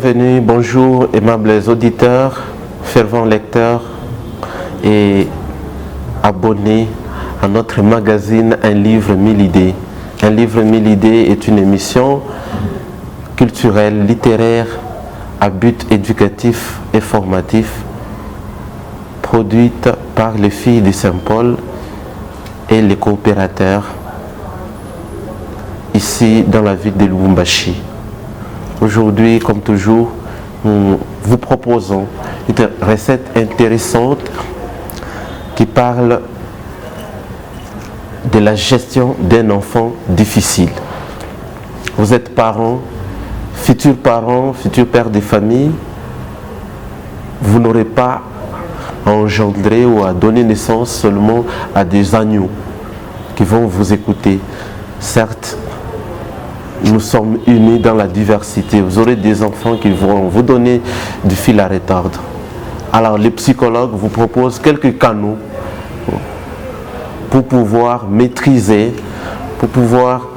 Bienvenue, bonjour, aimables auditeurs, fervents lecteurs et abonnés à notre magazine Un livre, 1000 idées. Un livre, 1000 idées est une émission culturelle, littéraire, à but éducatif et formatif, produite par les filles de Saint-Paul et les coopérateurs ici dans la ville de Lubumbashi. Aujourd'hui, comme toujours, nous vous proposons une recette intéressante qui parle de la gestion d'un enfant difficile. Vous êtes parents, futurs pères de famille, vous n'aurez pas à engendrer ou à donner naissance seulement à des agneaux qui vont vous écouter. Certes, nous sommes unis dans la diversité. Vous aurez des enfants qui vont vous donner du fil à retordre. Alors les psychologues vous proposent quelques canaux pour pouvoir maîtriser, pour pouvoir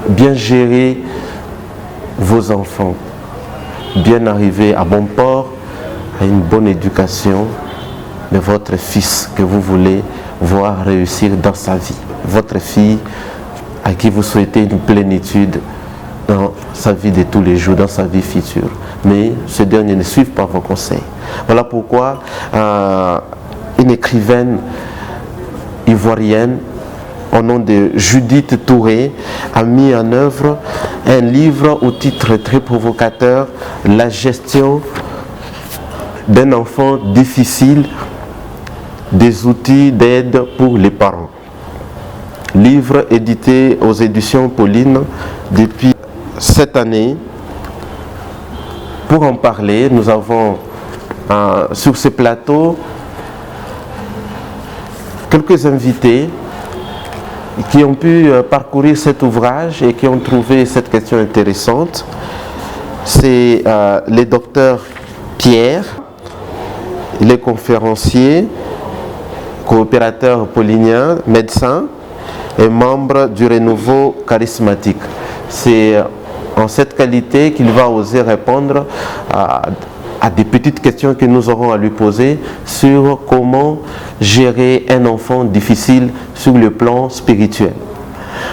bien gérer vos enfants, bien arriver à bon port, à une bonne éducation de votre fils que vous voulez voir réussir dans sa vie. Votre fille à qui vous souhaitez une plénitude dans sa vie de tous les jours, dans sa vie future. Mais ce dernier ne suit pas vos conseils. Voilà pourquoi une écrivaine ivoirienne au nom de Judith Touré a mis en œuvre un livre au titre très provocateur, La gestion d'un enfant difficile, des outils d'aide pour les parents. Livre édité aux éditions Pauline depuis cette année. Pour en parler, nous avons sur ce plateau quelques invités qui ont pu parcourir cet ouvrage et qui ont trouvé cette question intéressante. C'est le docteur Pierre, il est conférencier, coopérateur paulinien, médecin et membre du Renouveau charismatique. C'est en cette qualité qu'il va oser répondre à des petites questions que nous aurons à lui poser sur comment gérer un enfant difficile sur le plan spirituel.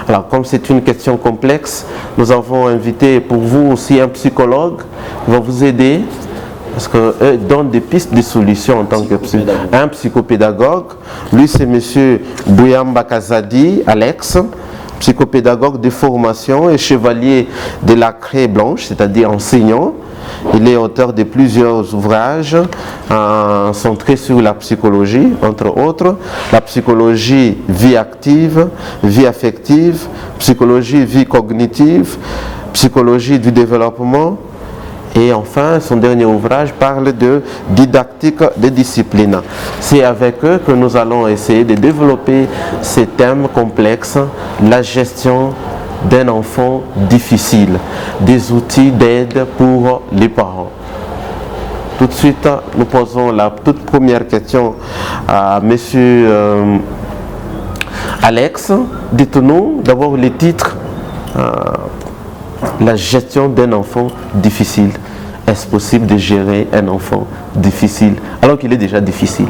Alors, comme c'est une question complexe, nous avons invité pour vous aussi un psychologue qui va vous aider, parce qu'eux donnent des pistes de solutions en tant que un psychopédagogue. Lui, c'est M. Bouyamba Kazadi, Alex, psychopédagogue de formation et chevalier de la Craie Blanche, c'est-à-dire enseignant. Il est auteur de plusieurs ouvrages centrés sur la psychologie, entre autres, la psychologie vie active, vie affective, psychologie vie cognitive, psychologie du développement. Et enfin, son dernier ouvrage parle de didactique des disciplines. C'est avec eux que nous allons essayer de développer ces thèmes complexes, la gestion d'un enfant difficile, des outils d'aide pour les parents. Tout de suite, nous posons la toute première question à M. Alex. Dites-nous d'abord les titres. La gestion d'un enfant difficile. Est-ce possible de gérer un enfant difficile alors qu'il est déjà difficile?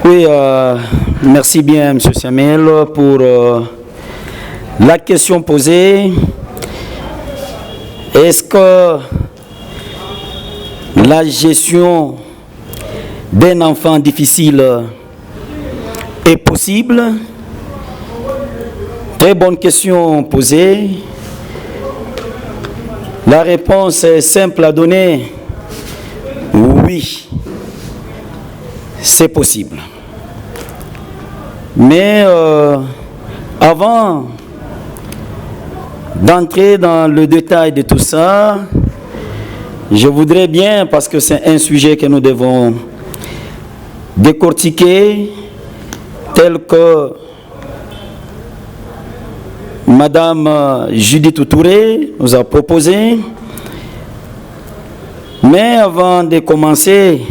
Oui, merci bien M. Samuel pour la question posée. Est-ce que la gestion d'un enfant difficile est possible? Très bonne question posée. La réponse est simple à donner. Oui, c'est possible. Mais avant d'entrer dans le détail de tout ça, je voudrais bien, parce que c'est un sujet que nous devons décortiquer, tel que Madame Judith Touré nous a proposé. Mais avant de commencer,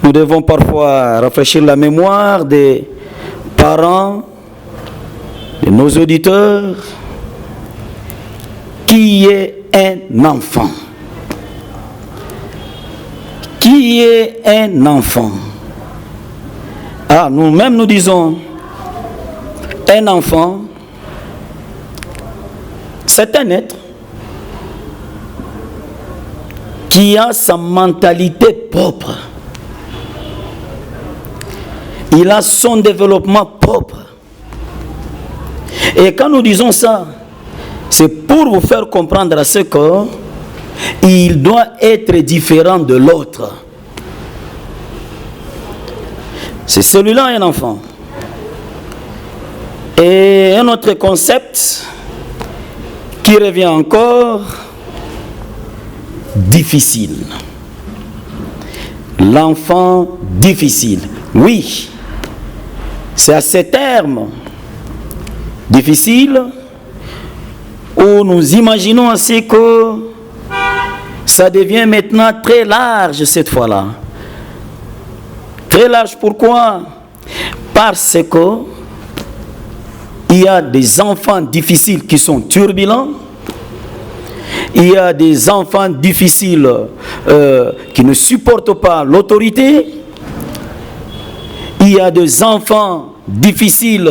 nous devons parfois rafraîchir la mémoire des parents, de nos auditeurs. Qui est un enfant? Qui est un enfant? Ah, nous-mêmes nous disons, un enfant, c'est un être qui a sa mentalité propre. Il a son développement propre. Et quand nous disons ça, c'est pour vous faire comprendre à ce qu'il doit être différent de l'autre. C'est celui-là un enfant. Et un autre concept qui revient encore, difficile. L'enfant difficile. Oui, c'est à ces termes difficiles où nous imaginons ainsi que ça devient maintenant très large cette fois-là. Très large, pourquoi? Parce que il y a des enfants difficiles qui sont turbulents. Il y a des enfants difficiles qui ne supportent pas l'autorité. Il y a des enfants difficiles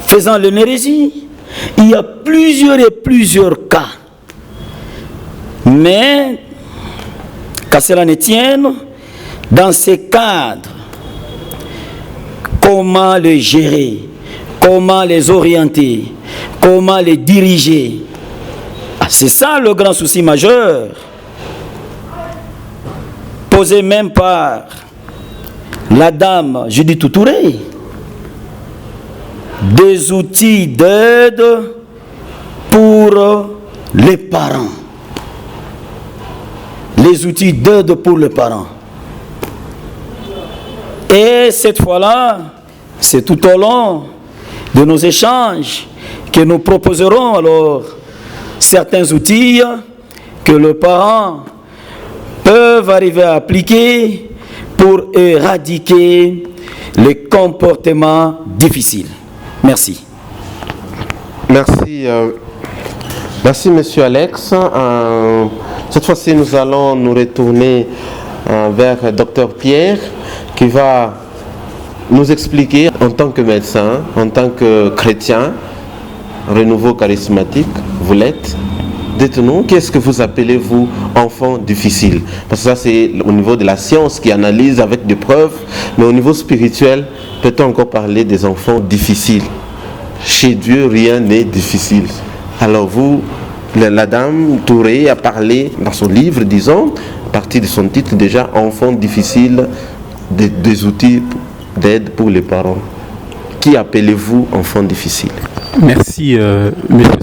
faisant l'énérésie. Il y a plusieurs cas. Mais, qu'à cela ne tienne, dans ces cadres, comment les gérer, comment les orienter, comment les diriger. Ah, c'est ça le grand souci majeur, posé même par la dame Judith Touré. Des outils d'aide pour les parents. Les outils d'aide pour les parents. Et cette fois-là, c'est tout au long de nos échanges que nous proposerons alors certains outils que les parents peuvent arriver à appliquer pour éradiquer les comportements difficiles. Merci. Merci. Merci, Monsieur Alex. Cette fois-ci, nous allons nous retourner vers Dr Pierre qui va nous expliquer en tant que médecin, en tant que chrétien, renouveau charismatique, vous l'êtes. Dites-nous, qu'est-ce que vous appelez, vous, enfant difficile? Parce que ça, c'est au niveau de la science qui analyse avec des preuves, mais au niveau spirituel, peut-on encore parler des enfants difficiles? Chez Dieu, rien n'est difficile. Alors vous, la dame Touré a parlé dans son livre, disons, à partir de son titre déjà, enfant difficile, des outils d'aide pour les parents. Qui appelez-vous enfant difficile? Merci, M.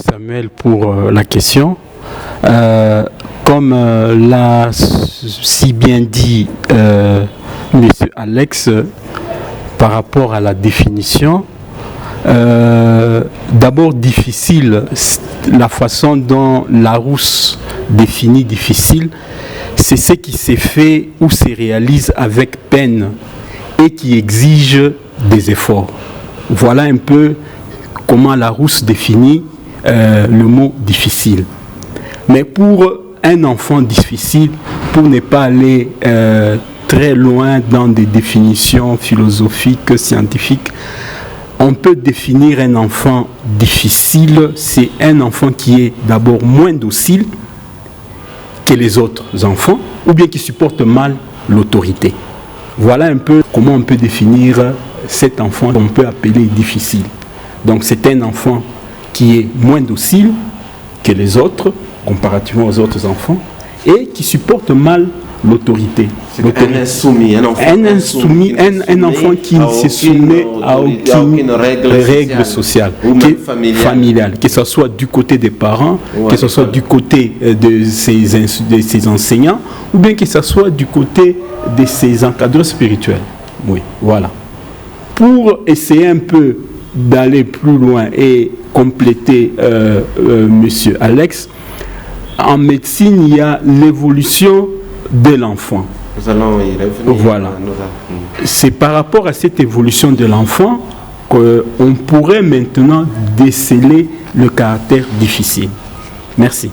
Samuel, pour la question. Comme l'a si bien dit M. Alex par rapport à la définition, d'abord difficile, la façon dont Larousse définit difficile, c'est ce qui s'est fait ou se réalise avec peine et qui exige des efforts. Voilà un peu comment Larousse définit le mot difficile. Mais pour un enfant difficile, pour ne pas aller très loin dans des définitions philosophiques, scientifiques, on peut définir un enfant difficile, c'est un enfant qui est d'abord moins docile que les autres enfants, ou bien qui supporte mal l'autorité. Voilà un peu comment on peut définir cet enfant qu'on peut appeler difficile. Donc c'est un enfant qui est moins docile que les autres, comparativement aux autres enfants, et qui supporte mal l'autorité. Un insoumis, un enfant qui ne se soumet à aucune règle sociale, ou même familiale, que ce soit du côté des parents, que ce soit du côté de ses enseignants, ou bien que ce soit du côté de ses encadreurs spirituels. Oui, voilà. Pour essayer un peu d'aller plus loin et compléter Monsieur Alex, en médecine, il y a l'évolution de l'enfant. Nous allons y revenir. Voilà. C'est par rapport à cette évolution de l'enfant qu'on pourrait maintenant déceler le caractère difficile. Merci.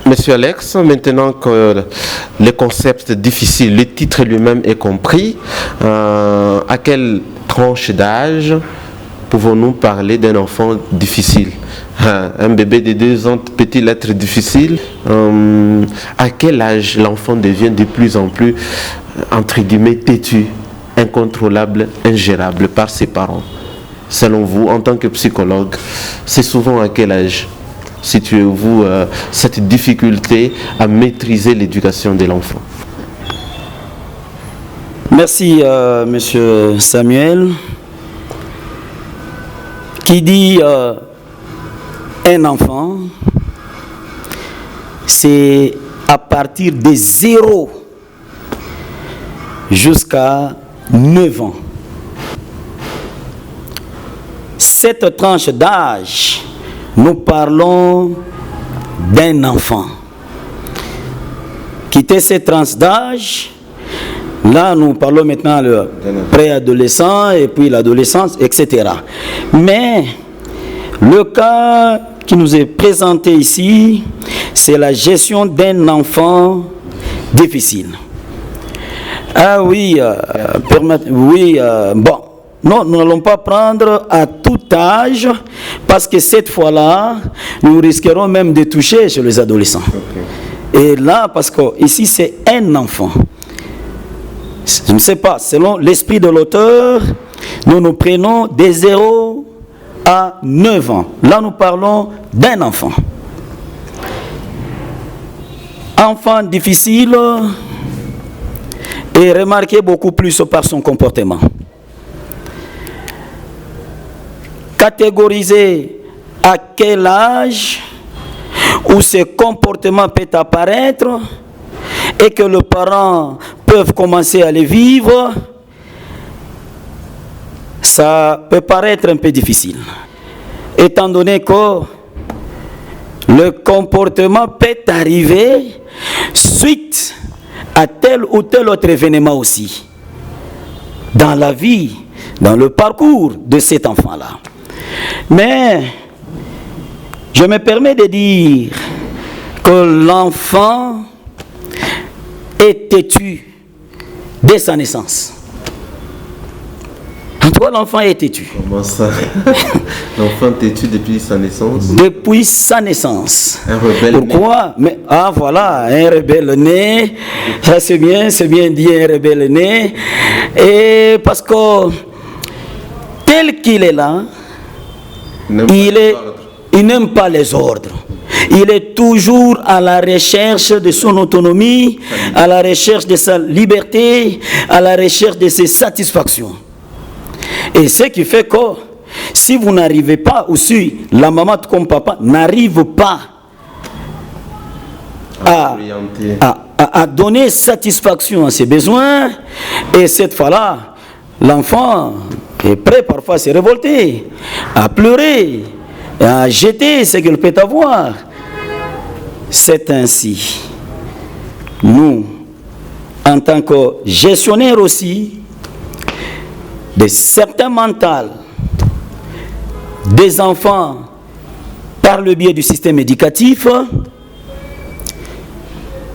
Monsieur Alex, maintenant que le concept difficile, le titre lui-même est compris, à quelle tranche d'âge pouvons-nous parler d'un enfant difficile? Un bébé de 2 ans peut-il être difficile? À quel âge l'enfant devient de plus en plus, entre guillemets, têtu, incontrôlable, ingérable par ses parents? Selon vous, en tant que psychologue, c'est souvent à quel âge situez-vous cette difficulté à maîtriser l'éducation de l'enfant? Merci, monsieur Samuel. Qui dit un enfant, c'est à partir de 0 jusqu'à 9 ans. Cette tranche d'âge, nous parlons d'un enfant. Quitter cette tranche d'âge, là nous parlons maintenant le préadolescent et puis l'adolescence, etc. Mais le cas qui nous est présenté ici, c'est la gestion d'un enfant difficile. Ah oui, bon. Non, nous n'allons pas prendre à tout âge, parce que cette fois-là, nous risquerons même de toucher chez les adolescents. Okay. Et là, parce que ici, c'est un enfant. Je ne sais pas, selon l'esprit de l'auteur, nous prenons de 0 à 9 ans. Là, nous parlons d'un enfant. Enfant difficile et remarqué beaucoup plus par son comportement. Catégoriser à quel âge où ce comportement peut apparaître et que les parents peuvent commencer à les vivre, ça peut paraître un peu difficile. Étant donné que le comportement peut arriver suite à tel ou tel autre événement aussi, dans la vie, dans le parcours de cet enfant-là. Mais je me permets de dire que l'enfant est têtu dès sa naissance. En toi, l'enfant est têtu. Comment ça? L'enfant têtu depuis sa naissance? Depuis sa naissance. Un rebelle. Pourquoi? Mais, voilà, un rebelle né. C'est bien dit, un rebelle né. Et parce que tel qu'il est là, il n'aime pas les ordres. Il est toujours à la recherche de son autonomie, à la recherche de sa liberté, à la recherche de ses satisfactions. Et ce qui fait que si vous n'arrivez pas, ou si la maman comme papa n'arrive pas à donner satisfaction à ses besoins, et cette fois-là, l'enfant est prêt parfois à se révolter, à pleurer, à jeter ce qu'il peut avoir. C'est ainsi. Nous, en tant que gestionnaires aussi, de certains mentales des enfants par le biais du système éducatif,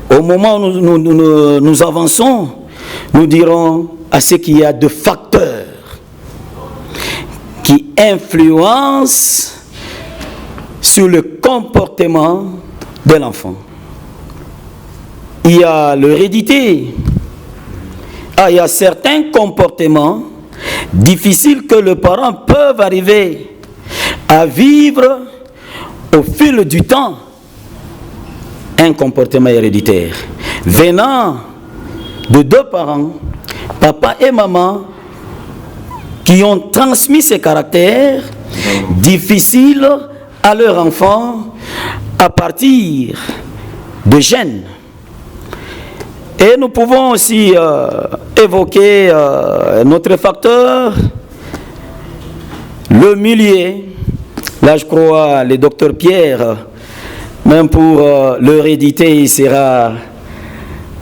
au moment où nous avançons, nous dirons à ce qu'il y a de facteurs qui influencent sur le comportement de l'enfant. Il y a l'hérédité. Il y a certains comportements difficiles que les parents peuvent arriver à vivre au fil du temps. Un comportement héréditaire venant de 2 parents, papa et maman, qui ont transmis ces caractères difficiles à leur enfant à partir de jeunes. Et nous pouvons aussi évoquer notre facteur, le milieu. Là, je crois, le docteur Pierre, même pour l'hérédité, il sera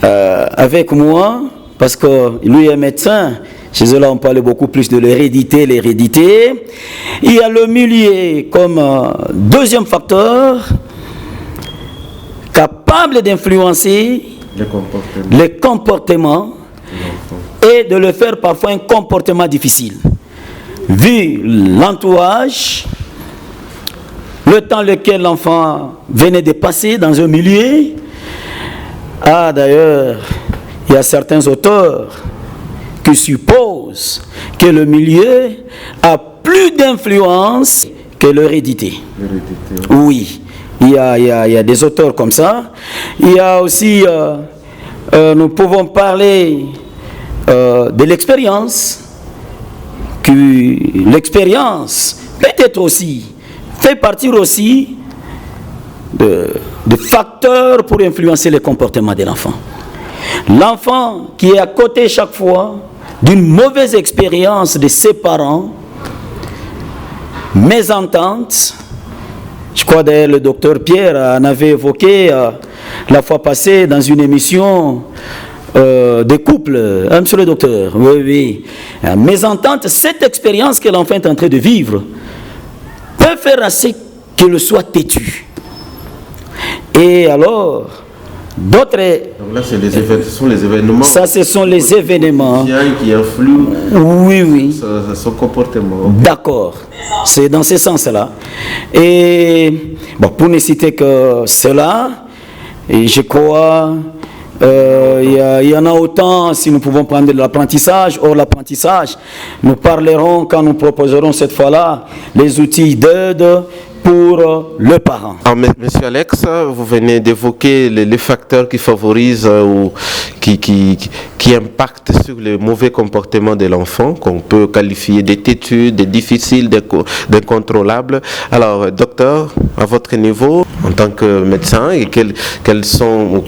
avec moi, parce que lui est médecin. Chez eux, là, on parle beaucoup plus de l'hérédité. Il y a le milieu comme deuxième facteur capable d'influencer les comportements et de le faire parfois un comportement difficile. Vu l'entourage, le temps lequel l'enfant venait de passer dans un milieu, d'ailleurs, il y a certains auteurs qui supposent que le milieu a plus d'influence que l'hérédité. Oui, il y a des auteurs comme ça. Il y a aussi, nous pouvons parler de l'expérience, que l'expérience peut-être aussi, fait partie aussi de facteurs pour influencer le comportement de l'enfant. L'enfant qui est à côté chaque fois d'une mauvaise expérience de ses parents, mésentente, je crois d'ailleurs le docteur Pierre en avait évoqué la fois passée dans une émission des couples, monsieur le docteur, oui, mésentente, cette expérience que l'enfant est en train de vivre peut faire assez qu'il soit têtu. Et alors, d'autres... Donc là, ce sont les événements. Ça, ce sont les événements qui influent son comportement. Okay. D'accord. C'est dans ce sens-là. Et bon, pour ne citer que cela, et je crois... il y en a autant si nous pouvons prendre de l'apprentissage. Or, l'apprentissage, nous parlerons quand nous proposerons cette fois-là les outils d'aide pour le parent. Alors, Monsieur Alex, vous venez d'évoquer les facteurs qui favorisent ou qui impactent sur le mauvais comportement de l'enfant, qu'on peut qualifier de têtu, de difficile, d'incontrôlable. Alors, docteur, à votre niveau, en tant que médecin, et quels sont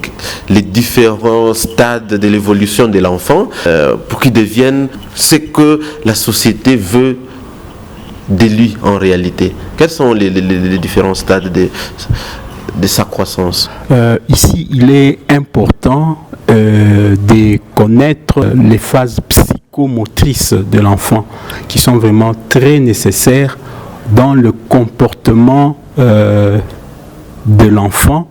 les différents stades de l'évolution de l'enfant pour qu'il devienne ce que la société veut de lui en réalité? Quels sont les différents stades de sa croissance? Ici, il est important de connaître les phases psychomotrices de l'enfant qui sont vraiment très nécessaires dans le comportement de l'enfant.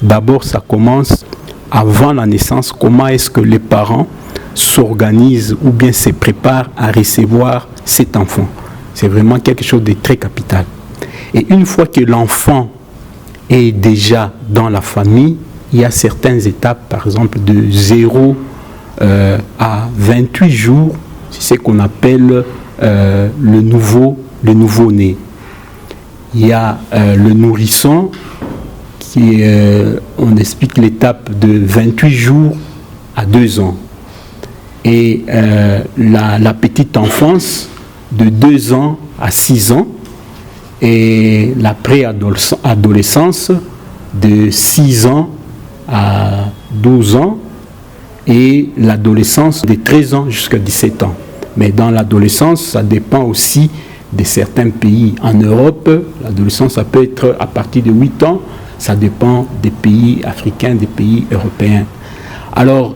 D'abord, ça commence avant la naissance. Comment est-ce que les parents s'organisent ou bien se préparent à recevoir cet enfant? C'est vraiment quelque chose de très capital. Et une fois que l'enfant est déjà dans la famille, il y a certaines étapes, par exemple de 0 à 28 jours, c'est ce qu'on appelle le nouveau-né. Il y a le nourrisson, on explique l'étape de 28 jours à 2 ans. Et la petite enfance, de 2 ans à 6 ans, et la préadolescence de 6 ans à 12 ans, et l'adolescence de 13 ans jusqu'à 17 ans. Mais dans l'adolescence, ça dépend aussi de certains pays. En Europe, l'adolescence, ça peut être à partir de 8 ans, ça dépend des pays africains, des pays européens. Alors,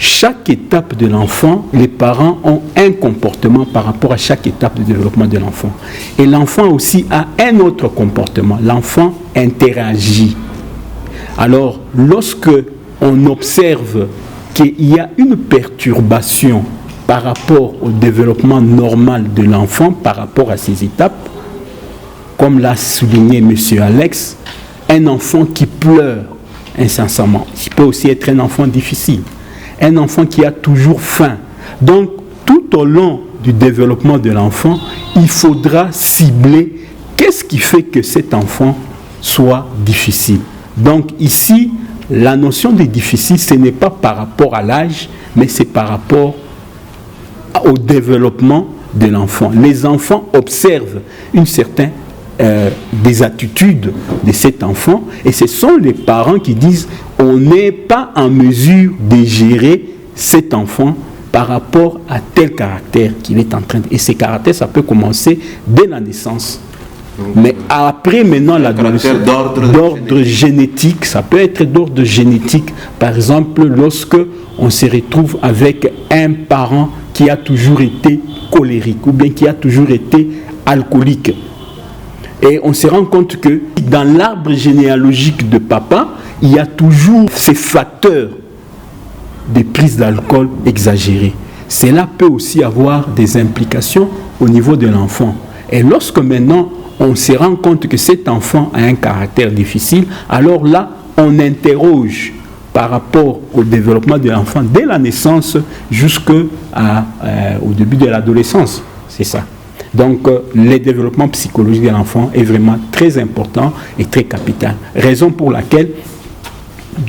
chaque étape de l'enfant, les parents ont un comportement par rapport à chaque étape de développement de l'enfant. Et l'enfant aussi a un autre comportement. L'enfant interagit. Alors, lorsque on observe qu'il y a une perturbation par rapport au développement normal de l'enfant, par rapport à ces étapes, comme l'a souligné M. Alex, un enfant qui pleure incessamment, il peut aussi être un enfant difficile. Un enfant qui a toujours faim. Donc, tout au long du développement de l'enfant, il faudra cibler qu'est-ce qui fait que cet enfant soit difficile. Donc, ici, la notion de difficile, ce n'est pas par rapport à l'âge, mais c'est par rapport au développement de l'enfant. Les enfants observent une certaine des attitudes de cet enfant, et ce sont les parents qui disent on n'est pas en mesure de gérer cet enfant par rapport à tel caractère qu'il est en train de... Et ces caractères, ça peut commencer dès la naissance. Mais après, maintenant, l'adolescence, d'ordre génétique, ça peut être d'ordre génétique. Par exemple, lorsque on se retrouve avec un parent qui a toujours été colérique ou bien qui a toujours été alcoolique. Et on se rend compte que dans l'arbre généalogique de papa, il y a toujours ces facteurs de prise d'alcool exagérés. Cela peut aussi avoir des implications au niveau de l'enfant. Et lorsque maintenant on se rend compte que cet enfant a un caractère difficile, alors là on interroge par rapport au développement de l'enfant dès la naissance jusqu'au début de l'adolescence. C'est ça. Donc, le développement psychologique de l'enfant est vraiment très important et très capital. Raison pour laquelle,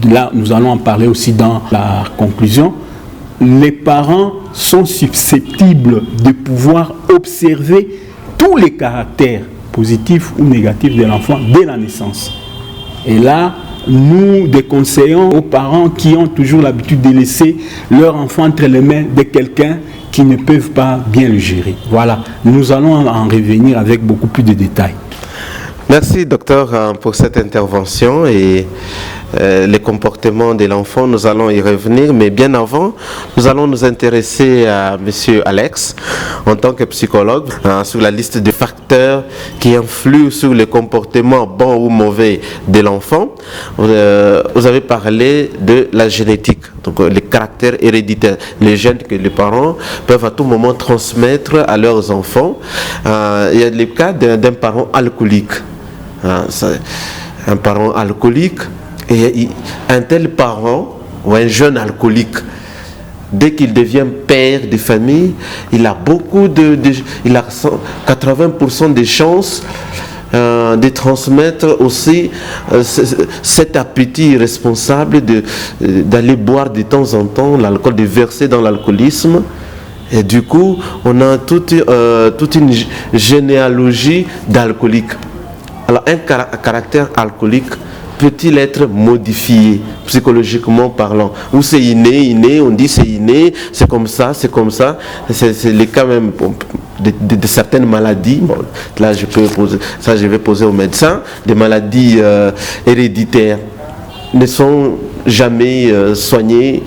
là, nous allons en parler aussi dans la conclusion, les parents sont susceptibles de pouvoir observer tous les caractères positifs ou négatifs de l'enfant dès la naissance. Et là, nous déconseillons aux parents qui ont toujours l'habitude de laisser leur enfant entre les mains de quelqu'un qui ne peuvent pas bien le gérer. Voilà, nous allons en revenir avec beaucoup plus de détails. Merci docteur pour cette intervention et les comportements de l'enfant, nous allons y revenir, mais bien avant, nous allons nous intéresser à monsieur Alex en tant que psychologue sur la liste de facteurs qui influent sur le comportement bon ou mauvais de l'enfant. Vous avez parlé de la génétique, donc les caractères héréditaires, les gènes que les parents peuvent à tout moment transmettre à leurs enfants. Il y a le cas d'un parent alcoolique. Un parent alcoolique et un tel parent ou un jeune alcoolique, dès qu'il devient père de famille, il a il a 80% de chances de transmettre aussi cet appétit irresponsable d'aller boire de temps en temps l'alcool, de verser dans l'alcoolisme. Et du coup, on a toute une généalogie d'alcooliques. Alors, un caractère alcoolique peut-il être modifié, psychologiquement parlant? Ou c'est inné, on dit c'est inné, c'est comme ça. C'est le cas même de certaines maladies. Bon, là, je vais poser aux médecins. Des maladies héréditaires ne sont jamais soignées.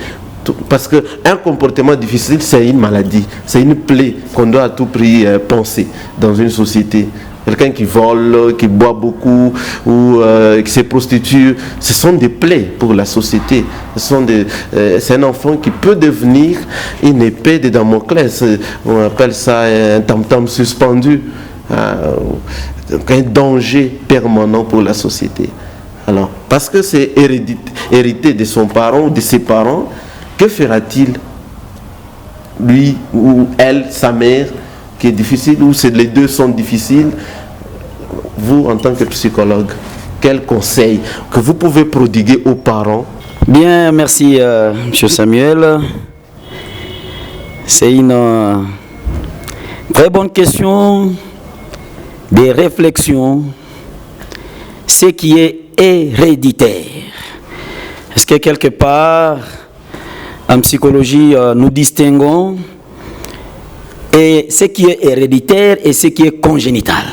Parce qu'un comportement difficile, c'est une maladie, c'est une plaie qu'on doit à tout prix penser dans une société. Quelqu'un qui vole, qui boit beaucoup ou qui se prostitue, ce sont des plaies pour la société. C'est un enfant qui peut devenir une épée de Damoclès. On appelle ça un tam-tam suspendu. Un danger permanent pour la société. Alors, parce que c'est hérité de son parent ou de ses parents, que fera-t-il, lui ou elle, sa mère, qui est difficile, ou les deux sont difficiles? Vous, en tant que psychologue, quel conseil que vous pouvez prodiguer aux parents? Bien, merci M. Samuel. C'est une très bonne question, des réflexions. Ce qui est héréditaire. Est-ce que quelque part, en psychologie, nous distinguons et ce qui est héréditaire et ce qui est congénital?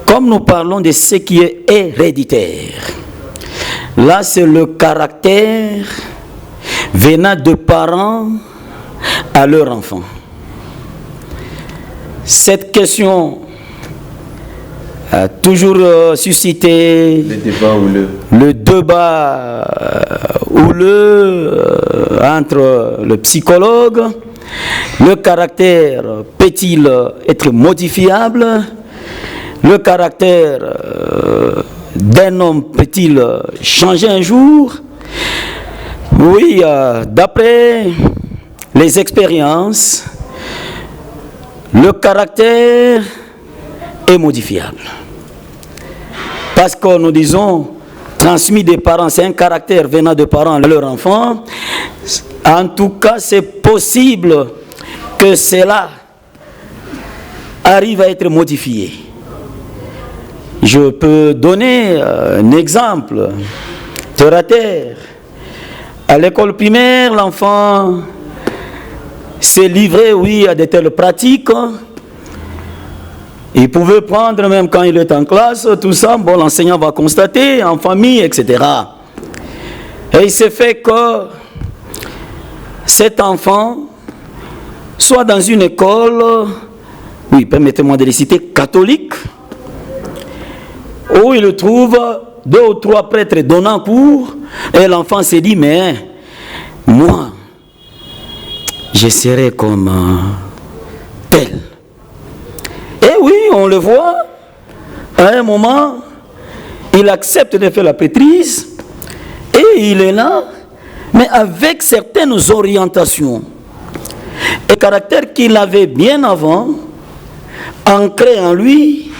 Comme nous parlons de ce qui est héréditaire, là c'est le caractère venant de parents à leur enfant. Cette question a toujours suscité le débat houleux entre le psychologue. Le caractère peut-il être modifiable? Le caractère d'un homme peut-il changer un jour? Oui, d'après les expériences, le caractère est modifiable. Parce que nous disons, transmis des parents, c'est un caractère venant de parents à leur enfant. En tout cas, c'est possible que cela arrive à être modifié. Je peux donner un exemple terre à terre. À l'école primaire, l'enfant s'est livré, oui, à de telles pratiques. Il pouvait prendre, même quand il est en classe, tout ça, bon, l'enseignant va constater, en famille, etc. Et il s'est fait que cet enfant soit dans une école, oui, permettez-moi de les citer, catholique, où il trouve 2 ou 3 prêtres donnant cours, et l'enfant s'est dit, mais moi, je serai comme tel. Et oui, on le voit, à un moment, il accepte de faire la prêtrise, et il est là, mais avec certaines orientations. Et caractère qu'il avait bien avant, ancré en lui,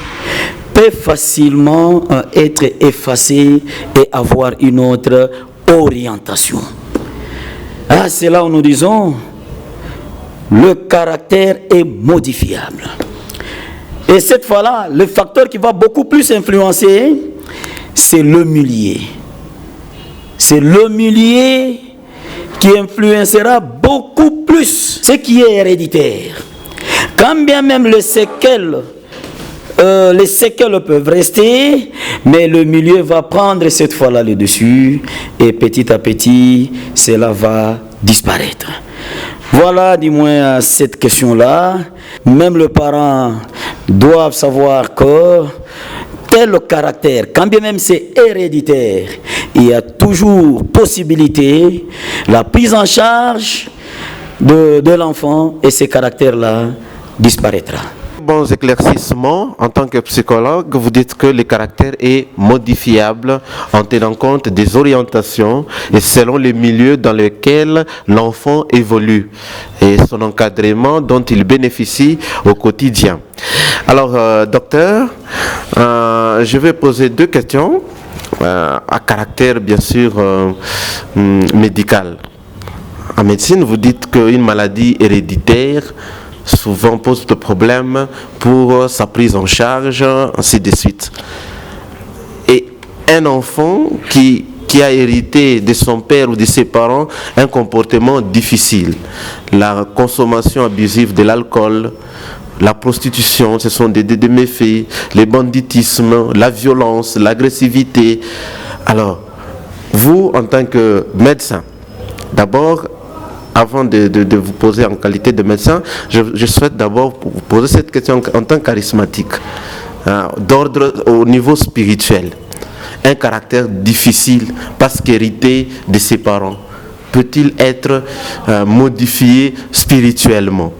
peut facilement être effacé et avoir une autre orientation. Ah, c'est là où nous disons, le caractère est modifiable. Et cette fois-là, le facteur qui va beaucoup plus influencer, c'est le milieu. C'est le milieu qui influencera beaucoup plus ce qui est héréditaire. Quand bien même les séquelles peuvent rester, mais le milieu va prendre cette fois-là le dessus, et petit à petit, cela va disparaître. Voilà du moins cette question-là. Même les parents doivent savoir que tel caractère, quand bien même c'est héréditaire, il y a toujours possibilité, la prise en charge de l'enfant, et ce caractère-là disparaîtra. Bons éclaircissements, en tant que psychologue, vous dites que le caractère est modifiable en tenant compte des orientations et selon les milieux dans lesquels l'enfant évolue et son encadrement dont il bénéficie au quotidien. Alors, docteur, je vais poser 2 questions à caractère bien sûr médical. En médecine, vous dites qu'une maladie héréditaire souvent pose de problèmes pour sa prise en charge, ainsi de suite. Et un enfant qui a hérité de son père ou de ses parents un comportement difficile, la consommation abusive de l'alcool, la prostitution, ce sont des méfaits, le banditisme, la violence, l'agressivité. Alors, vous, en tant que médecin, d'abord, avant de vous poser en qualité de médecin, je souhaite d'abord vous poser cette question en tant que charismatique, d'ordre au niveau spirituel. Un caractère difficile parce qu'hérité de ses parents, peut-il être modifié spirituellement?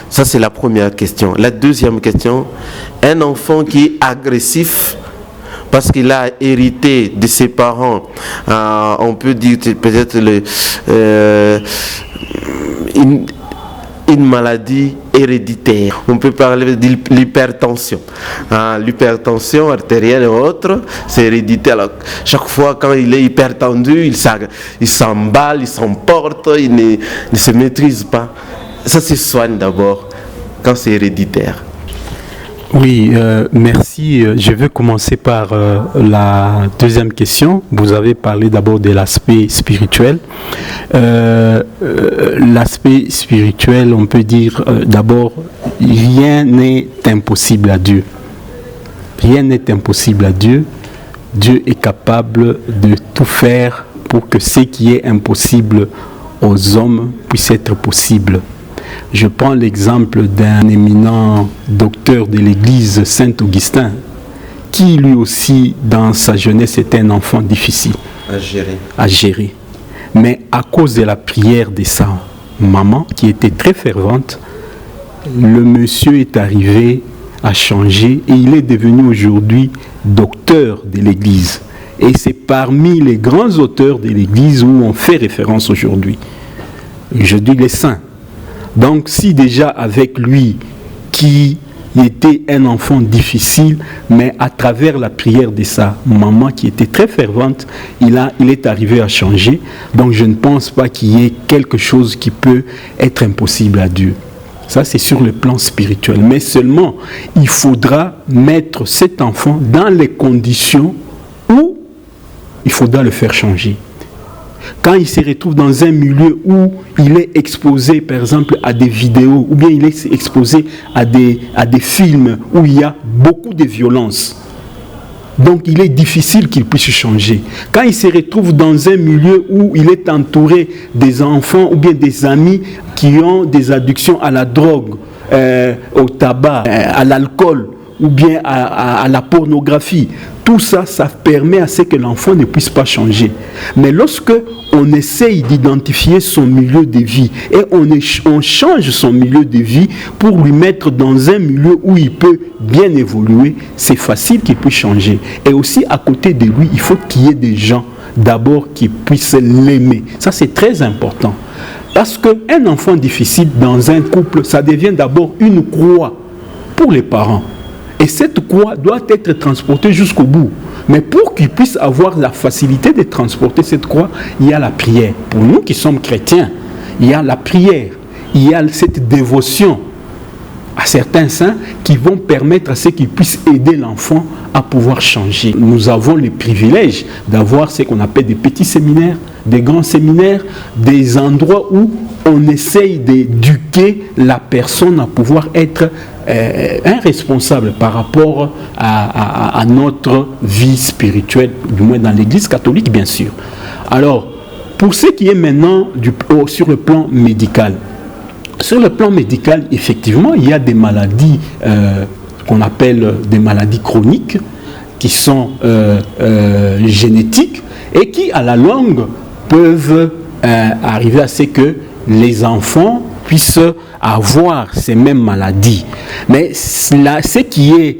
Ça, c'est la première question. La deuxième question, un enfant qui est agressif parce qu'il a hérité de ses parents, on peut dire peut-être une maladie héréditaire. On peut parler de l'hypertension. L'hypertension artérielle et autres, c'est héréditaire. Alors, chaque fois quand il est hypertendu, il s'emballe, il s'emporte, il ne se maîtrise pas. Ça se soigne d'abord quand c'est héréditaire. Oui, merci. Je vais commencer par la deuxième question. Vous avez parlé d'abord de l'aspect spirituel. L'aspect spirituel, on peut dire d'abord, rien n'est impossible à Dieu. Rien n'est impossible à Dieu. Dieu est capable de tout faire pour que ce qui est impossible aux hommes puisse être possible. Je prends l'exemple d'un éminent docteur de l'église Saint-Augustin, qui lui aussi, dans sa jeunesse, était un enfant difficile à gérer. Mais à cause de la prière de sa maman, qui était très fervente, le monsieur est arrivé à changer et il est devenu aujourd'hui docteur de l'église. Et c'est parmi les grands auteurs de l'église où on fait référence aujourd'hui. Je dis les saints. Donc si déjà avec lui, qui était un enfant difficile, mais à travers la prière de sa maman qui était très fervente, il est arrivé à changer. Donc je ne pense pas qu'il y ait quelque chose qui peut être impossible à Dieu. Ça c'est sur le plan spirituel. Mais seulement, il faudra mettre cet enfant dans les conditions où il faudra le faire changer. Quand il se retrouve dans un milieu où il est exposé, par exemple, à des vidéos, ou bien il est exposé à des films où il y a beaucoup de violence, donc il est difficile qu'il puisse changer. Quand il se retrouve dans un milieu où il est entouré des enfants ou bien des amis qui ont des addictions à la drogue, au tabac, à l'alcool, ou bien à la pornographie. Tout ça, ça permet à ce que l'enfant ne puisse pas changer. Mais lorsque on essaye d'identifier son milieu de vie et on change son milieu de vie pour lui mettre dans un milieu où il peut bien évoluer, c'est facile qu'il puisse changer. Et aussi, à côté de lui, il faut qu'il y ait des gens d'abord qui puissent l'aimer. Ça, c'est très important. Parce qu'un enfant difficile dans un couple, ça devient d'abord une croix pour les parents. Et cette croix doit être transportée jusqu'au bout. Mais pour qu'il puisse avoir la facilité de transporter cette croix, il y a la prière. Pour nous qui sommes chrétiens, il y a la prière. Il y a cette dévotion à certains saints qui vont permettre à ce qu'ils puissent aider l'enfant à pouvoir changer. Nous avons le privilège d'avoir ce qu'on appelle des petits séminaires, des grands séminaires, des endroits où on essaye d'éduquer la personne à pouvoir être un responsable par rapport à notre vie spirituelle, du moins dans l'Église catholique, bien sûr. Alors, pour ce qui est maintenant sur le plan médical, effectivement, il y a des maladies qu'on appelle des maladies chroniques qui sont génétiques et qui, à la longue, peuvent arriver à ce que les enfants puissent avoir ces mêmes maladies. Mais ce qui est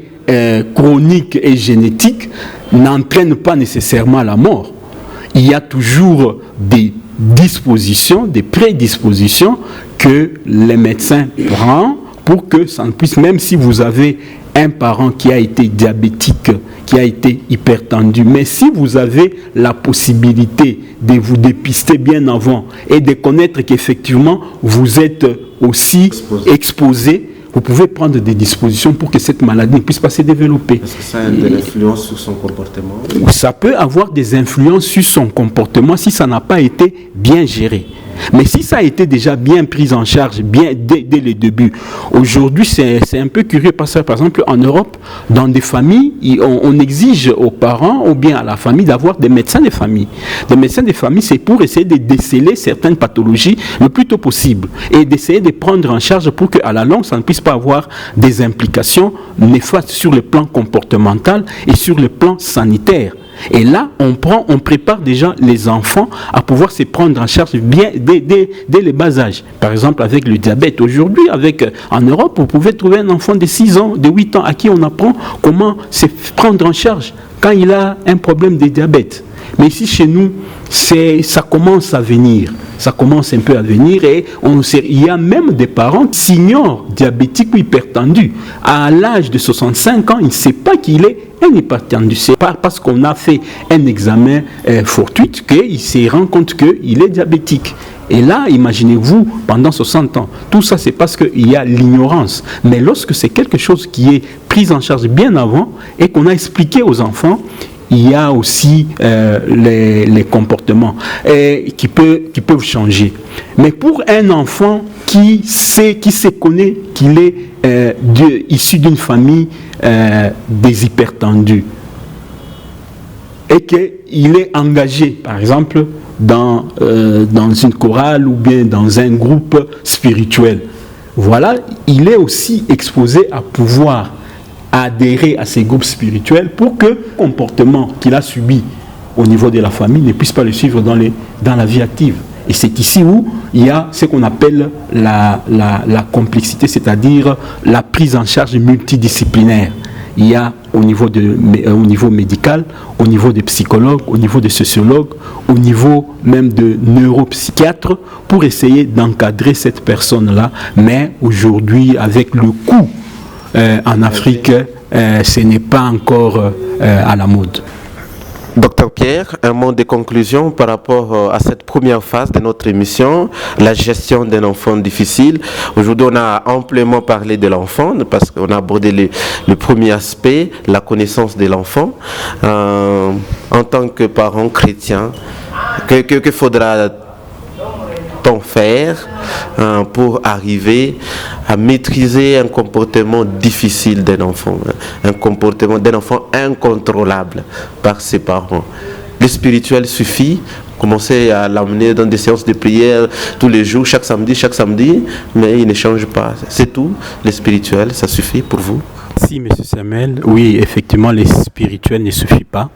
chronique et génétique n'entraîne pas nécessairement la mort. Il y a toujours des dispositions, des prédispositions que les médecins prennent pour que ça ne puisse, même si vous avez un parent qui a été diabétique, qui a été hypertendu, mais si vous avez la possibilité de vous dépister bien avant et de connaître qu'effectivement vous êtes aussi exposé, vous pouvez prendre des dispositions pour que cette maladie ne puisse pas se développer. Est-ce que ça a de l'influence sur son comportement? Ça peut avoir des influences sur son comportement si ça n'a pas été bien géré. Mais si ça a été déjà bien pris en charge bien dès le début, aujourd'hui c'est un peu curieux parce que par exemple en Europe, dans des familles, on exige aux parents ou bien à la famille d'avoir des médecins de famille. Des médecins de famille, c'est pour essayer de déceler certaines pathologies le plus tôt possible et d'essayer de prendre en charge pour qu'à la longue, ça ne puisse pas avoir des implications néfastes sur le plan comportemental et sur le plan sanitaire. Et là, on prépare déjà les enfants à pouvoir se prendre en charge bien dès le bas âge. Par exemple, avec le diabète. Aujourd'hui, en Europe, vous pouvez trouver un enfant de 6 ans, de 8 ans, à qui on apprend comment se prendre en charge quand il a un problème de diabète. Mais ici, chez nous, ça commence à venir. Ça commence un peu à venir et il y a même des parents qui s'ignorent diabétiques ou hypertendus. À l'âge de 65 ans, il ne sait pas qu'il est un hypertendu. C'est pas parce qu'on a fait un examen fortuit qu'il se rend compte qu'il est diabétique. Et là, imaginez-vous, pendant 60 ans, tout ça c'est parce qu'il y a l'ignorance. Mais lorsque c'est quelque chose qui est pris en charge bien avant et qu'on a expliqué aux enfants, il y a aussi les comportements qui peuvent changer. Mais pour un enfant qui se connaît qu'il est issu d'une famille des hypertendus et qu'il est engagé, par exemple, dans une chorale ou bien dans un groupe spirituel, voilà, il est aussi exposé à pouvoir adhérer à ces groupes spirituels pour que le comportement qu'il a subi au niveau de la famille ne puisse pas le suivre dans la vie active. Et c'est ici où il y a ce qu'on appelle la complexité, c'est-à-dire la prise en charge multidisciplinaire. Il y a au niveau médical, au niveau des psychologues, au niveau des sociologues, au niveau même de neuropsychiatres pour essayer d'encadrer cette personne-là. Mais aujourd'hui, avec le coût en Afrique, ce n'est pas encore à la mode. Docteur Pierre, un mot de conclusion par rapport à cette première phase de notre émission, la gestion d'un enfant difficile. Aujourd'hui, on a amplement parlé de l'enfant parce qu'on a abordé le premier aspect, la connaissance de l'enfant. En tant que parent chrétien, que faudra-t-on faire pour arriver à maîtriser un comportement difficile d'un enfant, un comportement d'un enfant incontrôlable par ses parents? Le spirituel suffit, commencer à l'amener dans des séances de prière tous les jours, chaque samedi, mais il ne change pas. C'est tout, le spirituel, ça suffit pour vous? Merci, M. Samuel. Oui, effectivement, le spirituel ne suffit pas.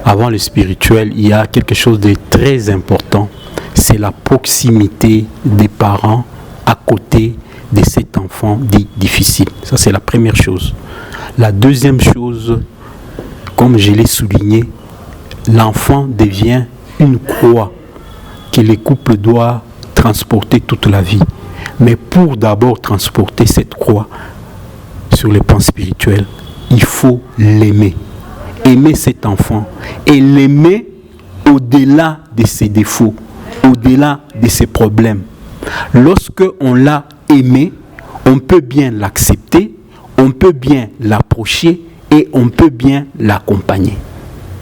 Avant le spirituel, il y a quelque chose de très important. C'est la proximité des parents à côté de cet enfant dit difficile. Ça, c'est la première chose. La deuxième chose, comme je l'ai souligné, l'enfant devient une croix que le couple doit transporter toute la vie. Mais pour d'abord transporter cette croix sur le plan spirituel, il faut l'aimer. Aimer cet enfant et l'aimer au-delà de ses défauts, au-delà de ses problèmes. Lorsque on l'a aimé, on peut bien l'accepter, on peut bien l'approcher et on peut bien l'accompagner.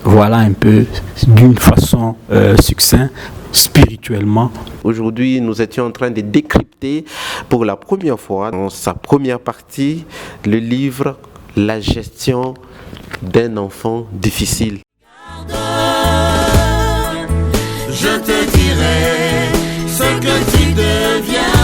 Voilà un peu d'une façon succincte, spirituellement. Aujourd'hui, nous étions en train de décrypter pour la première fois, dans sa première partie, le livre « La gestion d'un enfant difficile ». Je te dirai ce que tu deviens.